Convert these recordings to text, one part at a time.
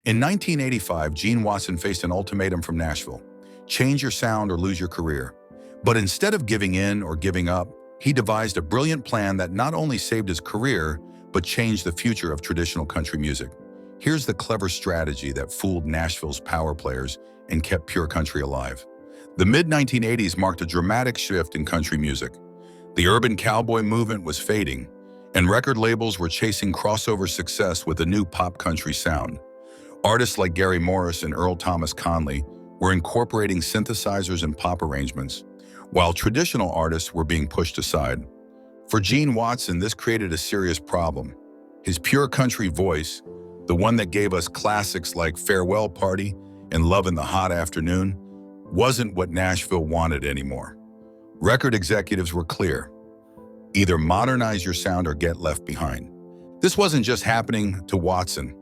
In 1985, Gene Watson faced an ultimatum from Nashville: change your sound or lose your career. But instead of giving in or giving up, he devised a brilliant plan that not only saved his career, but changed the future of traditional country music. Here's the clever strategy that fooled Nashville's power players and kept pure country alive. The mid-1980s marked a dramatic shift in country music. The urban cowboy movement was fading, and record labels were chasing crossover success with a new pop country sound. Artists like Gary Morris and Earl Thomas Conley were incorporating synthesizers and pop arrangements, while traditional artists were being pushed aside. For Gene Watson, this created a serious problem. His pure country voice, the one that gave us classics like Farewell Party and Love in the Hot Afternoon, wasn't what Nashville wanted anymore. Record executives were clear: either modernize your sound or get left behind. This wasn't just happening to Watson.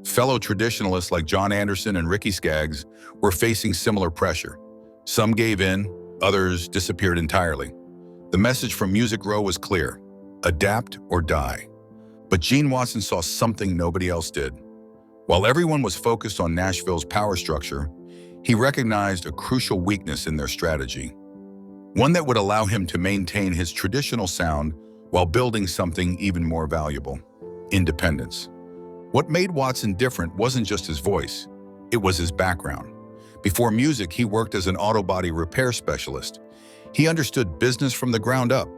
Fellow traditionalists like John Anderson and Ricky Skaggs were facing similar pressure. Some gave in, others disappeared entirely. The message from Music Row was clear: adapt or die. But Gene Watson saw something nobody else did. While everyone was focused on Nashville's power structure, he recognized a crucial weakness in their strategy, one that would allow him to maintain his traditional sound while building something even more valuable: independence. What made Watson different wasn't just his voice, it was his background. Before music, he worked as an auto body repair specialist. He understood business from the ground up.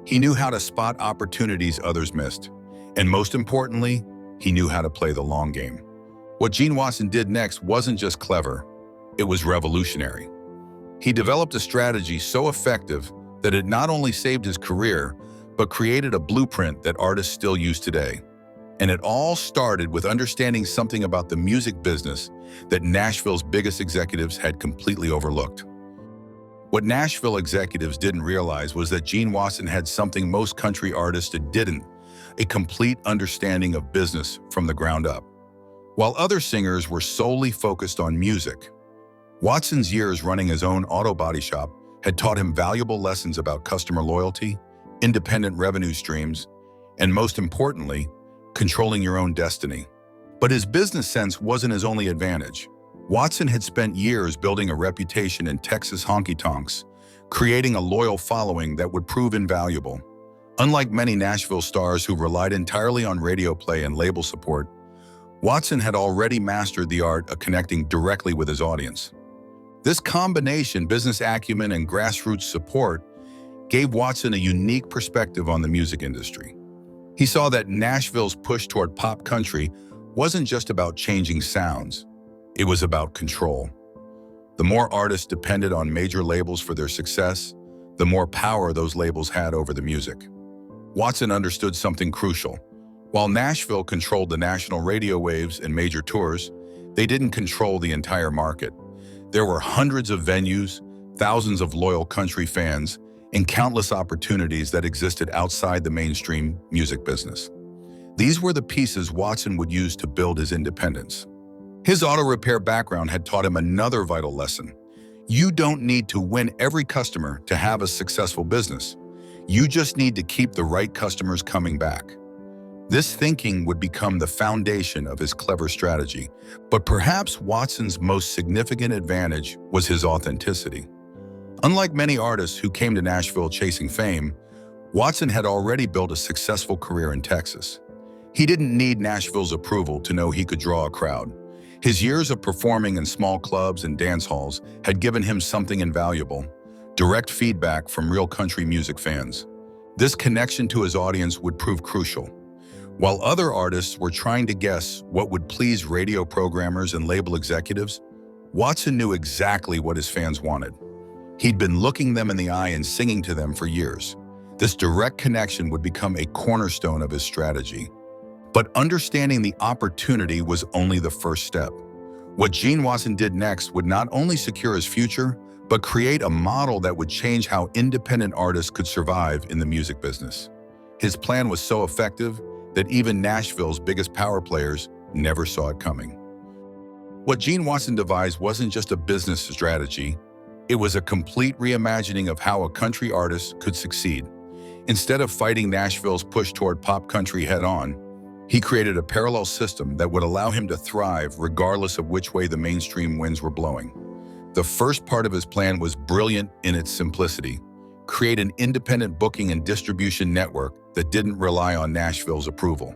He knew how to spot opportunities others missed. And most importantly, he knew how to play the long game. What Gene Watson did next wasn't just clever, it was revolutionary. He developed a strategy so effective that it not only saved his career, but created a blueprint that artists still use today. And it all started with understanding something about the music business that Nashville's biggest executives had completely overlooked. What Nashville executives didn't realize was that Gene Watson had something most country artists didn't: a complete understanding of business from the ground up. While other singers were solely focused on music, Watson's years running his own auto body shop had taught him valuable lessons about customer loyalty, independent revenue streams, and most importantly, controlling your own destiny. But his business sense wasn't his only advantage. Watson had spent years building a reputation in Texas honky-tonks, creating a loyal following that would prove invaluable. Unlike many Nashville stars who relied entirely on radio play and label support, Watson had already mastered the art of connecting directly with his audience. This combination, business acumen and grassroots support, gave Watson a unique perspective on the music industry. He saw that Nashville's push toward pop country wasn't just about changing sounds, it was about control. The more artists depended on major labels for their success, the more power those labels had over the music. Watson understood something crucial. While Nashville controlled the national radio waves and major tours, they didn't control the entire market. There were hundreds of venues, thousands of loyal country fans, and countless opportunities that existed outside the mainstream music business. These were the pieces Watson would use to build his independence. His auto repair background had taught him another vital lesson. You don't need to win every customer to have a successful business. You just need to keep the right customers coming back. This thinking would become the foundation of his clever strategy. But perhaps Watson's most significant advantage was his authenticity. Unlike many artists who came to Nashville chasing fame, Watson had already built a successful career in Texas. He didn't need Nashville's approval to know he could draw a crowd. His years of performing in small clubs and dance halls had given him something invaluable: direct feedback from real country music fans. This connection to his audience would prove crucial. While other artists were trying to guess what would please radio programmers and label executives, Watson knew exactly what his fans wanted. He'd been looking them in the eye and singing to them for years. This direct connection would become a cornerstone of his strategy. But understanding the opportunity was only the first step. What Gene Watson did next would not only secure his future, but create a model that would change how independent artists could survive in the music business. His plan was so effective that even Nashville's biggest power players never saw it coming. What Gene Watson devised wasn't just a business strategy, it was a complete reimagining of how a country artist could succeed. Instead of fighting Nashville's push toward pop country head-on, He created a parallel system that would allow him to thrive regardless of which way the mainstream winds were blowing. The first part of his plan was brilliant in its simplicity: create an independent booking and distribution network that didn't rely on Nashville's approval.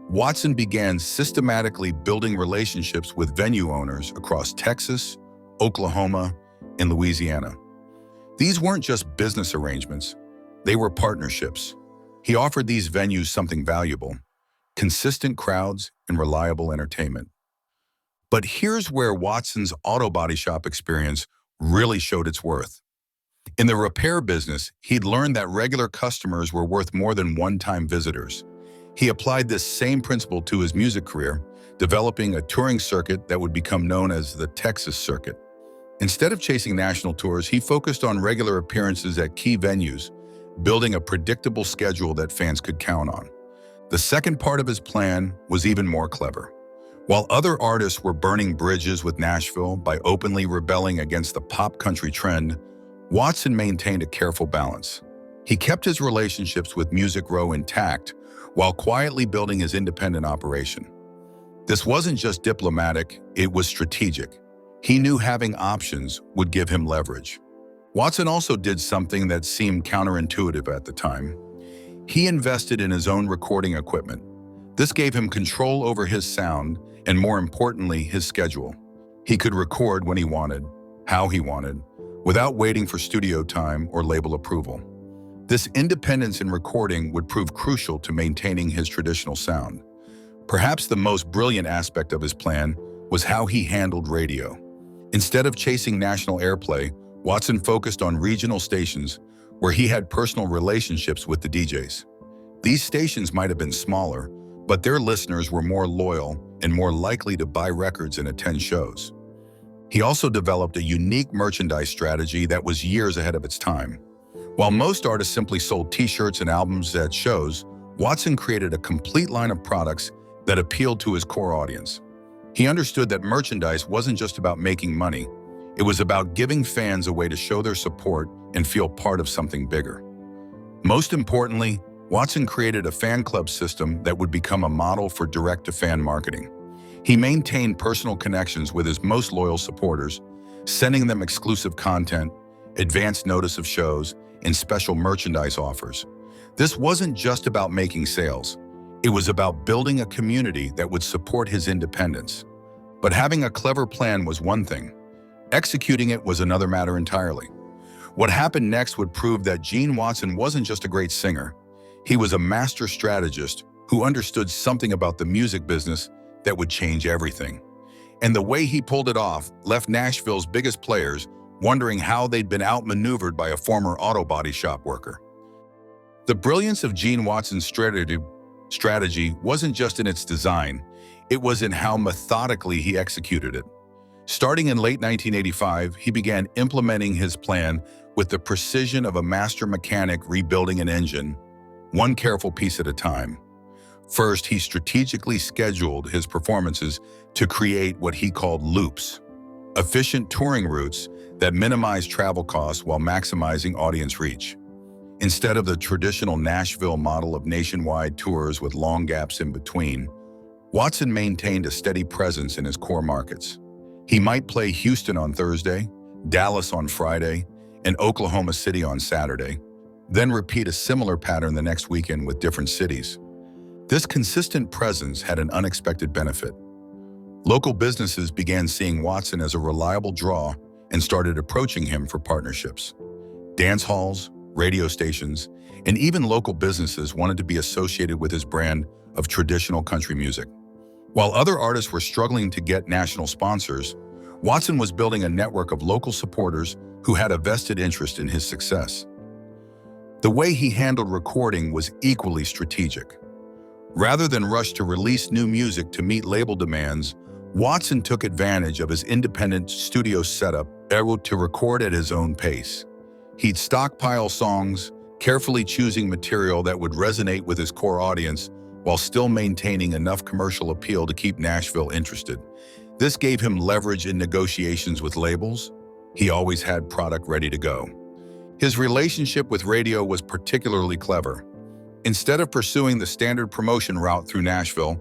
Watson began systematically building relationships with venue owners across Texas, Oklahoma, and Louisiana. These weren't just business arrangements, they were partnerships. He offered these venues something valuable: consistent crowds and reliable entertainment. But here's where Watson's auto body shop experience really showed its worth. In the repair business, he'd learned that regular customers were worth more than one-time visitors. He applied this same principle to his music career, developing a touring circuit that would become known as the Texas Circuit. Instead of chasing national tours, he focused on regular appearances at key venues, building a predictable schedule that fans could count on. The second part of his plan was even more clever. While other artists were burning bridges with Nashville by openly rebelling against the pop country trend, Watson maintained a careful balance. He kept his relationships with Music Row intact while quietly building his independent operation. This wasn't just diplomatic, it was strategic. He knew having options would give him leverage. Watson also did something that seemed counterintuitive at the time. He invested in his own recording equipment. This gave him control over his sound and, more importantly, his schedule. He could record when he wanted, how he wanted, without waiting for studio time or label approval. This independence in recording would prove crucial to maintaining his traditional sound. Perhaps the most brilliant aspect of his plan was how he handled radio. Instead of chasing national airplay, Watson focused on regional stations where he had personal relationships with the DJs. These stations might have been smaller, but their listeners were more loyal and more likely to buy records and attend shows. He also developed a unique merchandise strategy that was years ahead of its time. While most artists simply sold t-shirts and albums at shows, Watson created a complete line of products that appealed to his core audience. He understood that merchandise wasn't just about making money, it was about giving fans a way to show their support and feel part of something bigger. Most importantly, Watson created a fan club system that would become a model for direct-to-fan marketing. He maintained personal connections with his most loyal supporters, sending them exclusive content, advance notice of shows, and special merchandise offers. This wasn't just about making sales. It was about building a community that would support his independence. But having a clever plan was one thing. Executing it was another matter entirely. What happened next would prove that Gene Watson wasn't just a great singer. He was a master strategist who understood something about the music business that would change everything. And the way he pulled it off left Nashville's biggest players wondering how they'd been outmaneuvered by a former auto body shop worker. The brilliance of Gene Watson's strategy wasn't just in its design, it was in how methodically he executed it. Starting in late 1985, he began implementing his plan with the precision of a master mechanic rebuilding an engine, one careful piece at a time. First, he strategically scheduled his performances to create what he called loops, efficient touring routes that minimized travel costs while maximizing audience reach. Instead of the traditional Nashville model of nationwide tours with long gaps in between, Watson maintained a steady presence in his core markets. He might play Houston on Thursday, Dallas on Friday, and Oklahoma City on Saturday, then repeat a similar pattern the next weekend with different cities. This consistent presence had an unexpected benefit. Local businesses began seeing Watson as a reliable draw and started approaching him for partnerships. Dance halls, radio stations, and even local businesses wanted to be associated with his brand of traditional country music. While other artists were struggling to get national sponsors, Watson was building a network of local supporters who had a vested interest in his success. The way he handled recording was equally strategic. Rather than rush to release new music to meet label demands, Watson took advantage of his independent studio setup to record at his own pace. He'd stockpile songs, carefully choosing material that would resonate with his core audience while still maintaining enough commercial appeal to keep Nashville interested. This gave him leverage in negotiations with labels. He always had product ready to go. His relationship with radio was particularly clever. Instead of pursuing the standard promotion route through Nashville,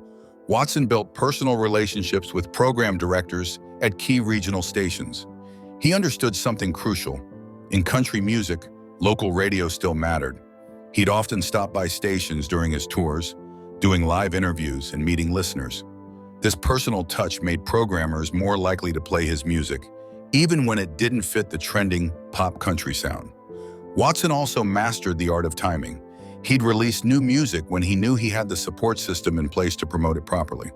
Watson built personal relationships with program directors at key regional stations. He understood something crucial. In country music, local radio still mattered. He'd often stop by stations during his tours, doing live interviews and meeting listeners. This personal touch made programmers more likely to play his music, even when it didn't fit the trending pop country sound. Watson also mastered the art of timing. He'd release new music when he knew he had the support system in place to promote it properly.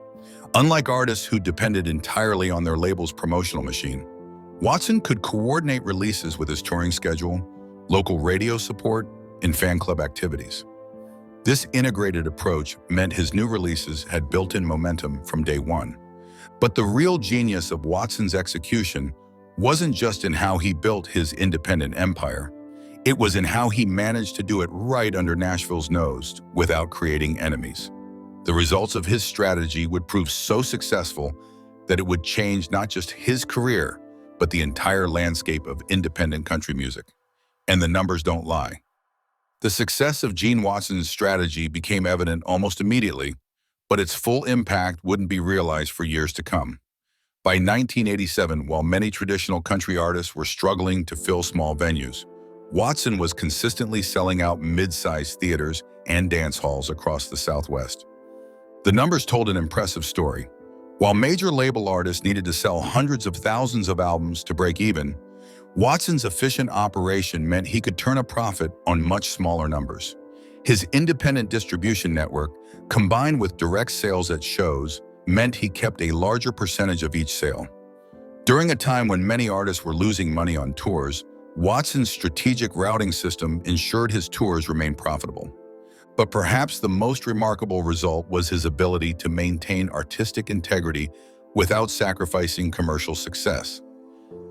Unlike artists who depended entirely on their label's promotional machine, Watson could coordinate releases with his touring schedule, local radio support, and fan club activities. This integrated approach meant his new releases had built-in momentum from day one. But the real genius of Watson's execution wasn't just in how he built his independent empire. It was in how he managed to do it right under Nashville's nose without creating enemies. The results of his strategy would prove so successful that it would change not just his career, but the entire landscape of independent country music. And the numbers don't lie. The success of Gene Watson's strategy became evident almost immediately, but its full impact wouldn't be realized for years to come. By 1987, while many traditional country artists were struggling to fill small venues, Watson was consistently selling out mid-sized theaters and dance halls across the Southwest. The numbers told an impressive story. While major label artists needed to sell hundreds of thousands of albums to break even, Watson's efficient operation meant he could turn a profit on much smaller numbers. His independent distribution network, combined with direct sales at shows, meant he kept a larger percentage of each sale. During a time when many artists were losing money on tours, Watson's strategic routing system ensured his tours remained profitable. But perhaps the most remarkable result was his ability to maintain artistic integrity without sacrificing commercial success.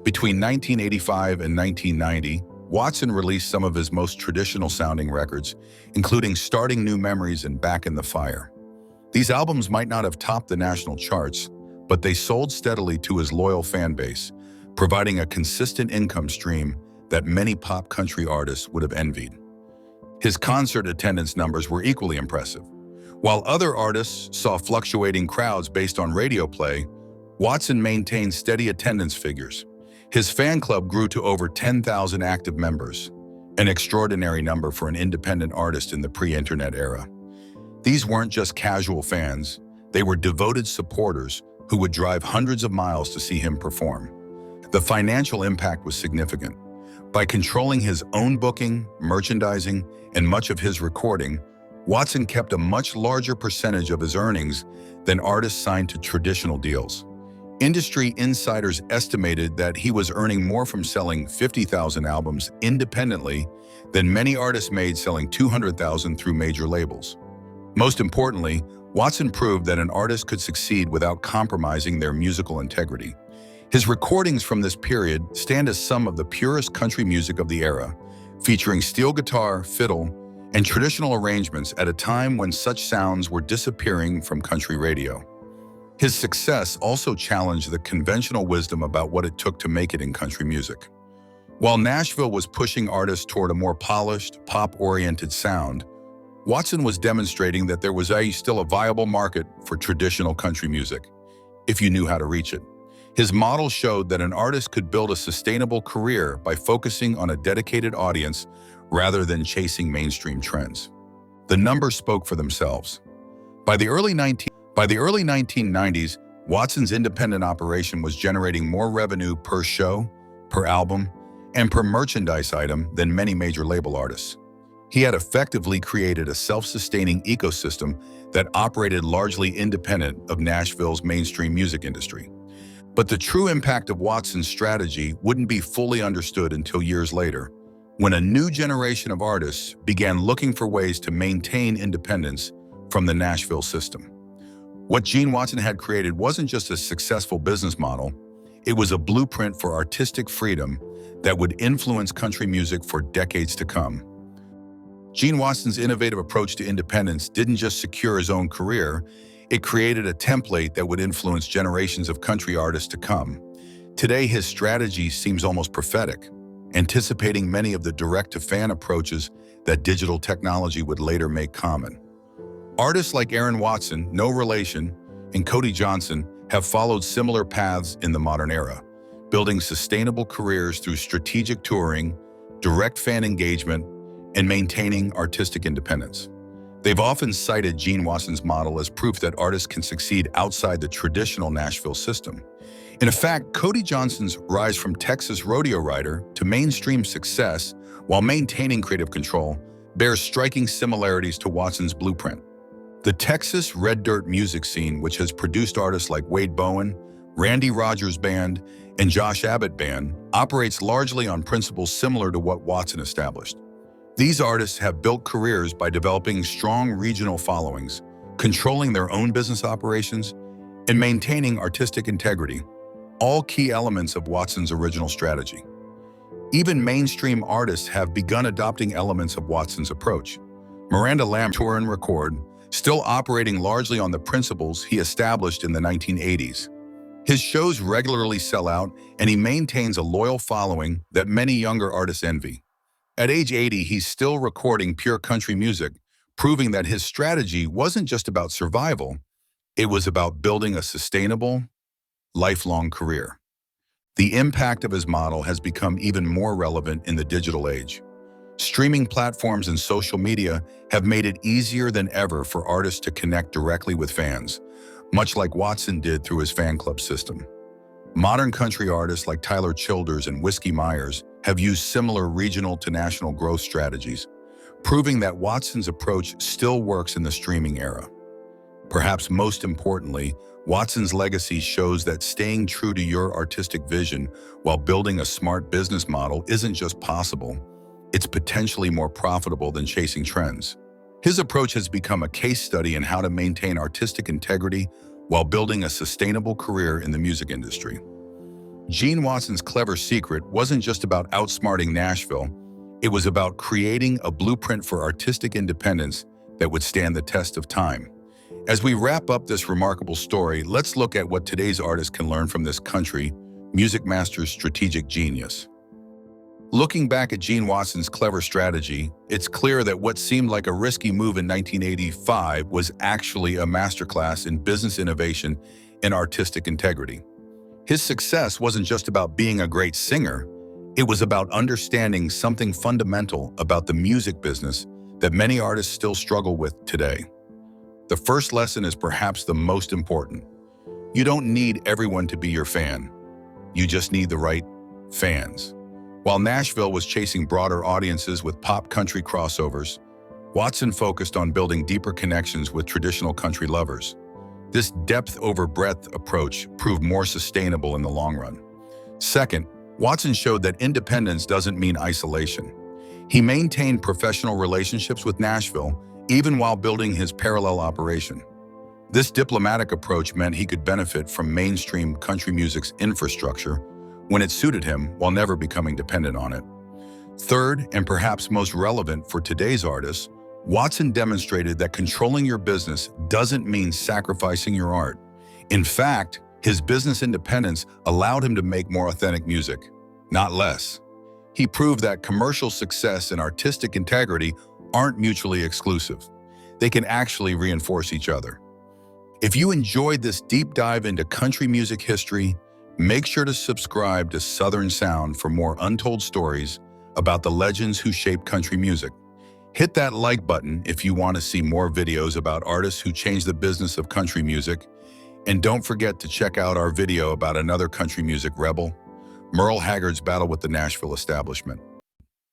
Between 1985 and 1990, Watson released some of his most traditional-sounding records, including Starting New Memories and Back in the Fire. These albums might not have topped the national charts, but they sold steadily to his loyal fan base, providing a consistent income stream that many pop country artists would have envied. His concert attendance numbers were equally impressive. While other artists saw fluctuating crowds based on radio play, Watson maintained steady attendance figures. His fan club grew to over 10,000 active members, an extraordinary number for an independent artist in the pre-internet era. These weren't just casual fans, they were devoted supporters who would drive hundreds of miles to see him perform. The financial impact was significant. By controlling his own booking, merchandising, and much of his recording, Watson kept a much larger percentage of his earnings than artists signed to traditional deals. Industry insiders estimated that he was earning more from selling 50,000 albums independently than many artists made selling 200,000 through major labels. Most importantly, Watson proved that an artist could succeed without compromising their musical integrity. His recordings from this period stand as some of the purest country music of the era, featuring steel guitar, fiddle, and traditional arrangements at a time when such sounds were disappearing from country radio. His success also challenged the conventional wisdom about what it took to make it in country music. While Nashville was pushing artists toward a more polished, pop-oriented sound, Watson was demonstrating that there was still a viable market for traditional country music, if you knew how to reach it. His model showed that an artist could build a sustainable career by focusing on a dedicated audience rather than chasing mainstream trends. The numbers spoke for themselves. By the early 1990s, Watson's independent operation was generating more revenue per show, per album, and per merchandise item than many major label artists. He had effectively created a self-sustaining ecosystem that operated largely independent of Nashville's mainstream music industry. But the true impact of Watson's strategy wouldn't be fully understood until years later, when a new generation of artists began looking for ways to maintain independence from the Nashville system. What Gene Watson had created wasn't just a successful business model, it was a blueprint for artistic freedom that would influence country music for decades to come. Gene Watson's innovative approach to independence didn't just secure his own career, it created a template that would influence generations of country artists to come. Today, his strategy seems almost prophetic, anticipating many of the direct-to-fan approaches that digital technology would later make common. Artists like Aaron Watson, no relation, and Cody Johnson have followed similar paths in the modern era, building sustainable careers through strategic touring, direct fan engagement, and maintaining artistic independence. They've often cited Gene Watson's model as proof that artists can succeed outside the traditional Nashville system. In fact, Cody Johnson's rise from Texas rodeo rider to mainstream success while maintaining creative control bears striking similarities to Watson's blueprint. The Texas red dirt music scene, which has produced artists like Wade Bowen, Randy Rogers Band, and Josh Abbott Band, operates largely on principles similar to what Watson established. These artists have built careers by developing strong regional followings, controlling their own business operations, and maintaining artistic integrity, all key elements of Watson's original strategy. Even mainstream artists have begun adopting elements of Watson's approach. Miranda Lamb's tour and record, still operating largely on the principles he established in the 1980s. His shows regularly sell out, and he maintains a loyal following that many younger artists envy. At age 80, he's still recording pure country music, proving that his strategy wasn't just about survival, it was about building a sustainable, lifelong career. The impact of his model has become even more relevant in the digital age. Streaming platforms and social media have made it easier than ever for artists to connect directly with fans, much like Watson did through his fan club system. Modern country artists like Tyler Childers and Whiskey Myers have used similar regional to national growth strategies, proving that Watson's approach still works in the streaming era. Perhaps most importantly, Watson's legacy shows that staying true to your artistic vision while building a smart business model isn't just possible, it's potentially more profitable than chasing trends. His approach has become a case study in how to maintain artistic integrity while building a sustainable career in the music industry. Gene Watson's clever secret wasn't just about outsmarting Nashville, it was about creating a blueprint for artistic independence that would stand the test of time. As we wrap up this remarkable story, let's look at what today's artists can learn from this country music master's strategic genius. Looking back at Gene Watson's clever strategy, it's clear that what seemed like a risky move in 1985 was actually a masterclass in business innovation and artistic integrity. His success wasn't just about being a great singer, it was about understanding something fundamental about the music business that many artists still struggle with today. The first lesson is perhaps the most important. You don't need everyone to be your fan. You just need the right fans. While Nashville was chasing broader audiences with pop country crossovers, Watson focused on building deeper connections with traditional country lovers. This depth over breadth approach proved more sustainable in the long run. Second, Watson showed that independence doesn't mean isolation. He maintained professional relationships with Nashville, even while building his parallel operation. This diplomatic approach meant he could benefit from mainstream country music's infrastructure when it suited him while never becoming dependent on it. Third, and perhaps most relevant for today's artists, Watson demonstrated that controlling your business doesn't mean sacrificing your art. In fact, his business independence allowed him to make more authentic music, not less. He proved that commercial success and artistic integrity aren't mutually exclusive. They can actually reinforce each other. If you enjoyed this deep dive into country music history, make sure to subscribe to Southern Sound for more untold stories about the legends who shape country music. Hit that like button if you want to see more videos about artists who changed the business of country music. And don't forget to check out our video about another country music rebel, Merle Haggard's battle with the Nashville establishment.